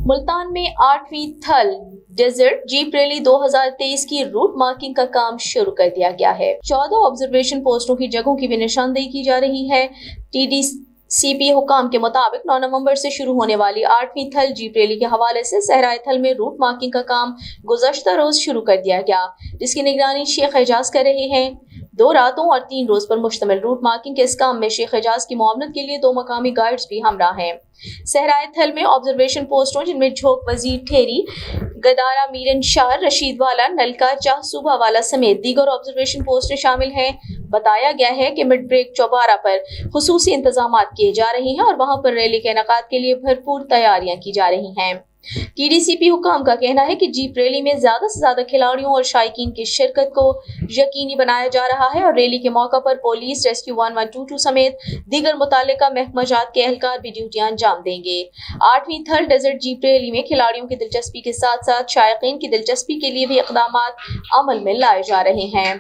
मुल्तान में 8वीं थल डेजर्ट जीप रैली 2023 की रूट मार्किंग का काम शुरू कर दिया गया है। 14 ऑब्जर्वेशन पोस्टों की जगहों की भी निशानदेही की जा रही है। TDCP हुकाम के मुताबिक 9 नवंबर से शुरू होने वाली 8वीं थल जीप रैली के हवाले से सहराए थल में रूट मार्किंग का काम गुज़श्ता रोज शुरू कर दिया गया, जिसकी निगरानी शेख एजाज कर रहे हैं। 2 रातों और 3 रोज पर मुश्तमिल रूट मार्किंग के इस काम में शेख एजाज की मुआवनत के लिए 2 मकामी गाइड्स भी हमरा हैं। सहराए थल में ऑब्जर्वेशन पोस्टों जिनमें झोंक वजीर ठेरी, गदारा मीरन शाह, रशीद वाला, नलका चाह सूबा वाला समेत दीगर ऑब्जर्वेशन पोस्टें शामिल हैं। बताया गया है कि मिड ब्रेक चौबारा पर खुसूसी इंतजामात किए जा रहे हैं और वहां पर रैली के इनेकाद के लिए भरपूर तैयारियां की जा रही हैं। TDCP हुकाम का कहना है कि जीप रैली में ज्यादा से ज्यादा खिलाड़ियों और शायकीन की शिरकत को यकीनी बनाया जा रहा है और रैली के मौका पर पुलिस, रेस्क्यू 1122 समेत दीगर मुतालिका महकमाजात के एहलकार भी ड्यूटियां अंजाम देंगे। 8वीं थल डेजर्ट जीप रैली में खिलाड़ियों की दिलचस्पी के साथ साथ शायकीन की दिलचस्पी के लिए भी इक़दामात अमल में लाए जा रहे हैं।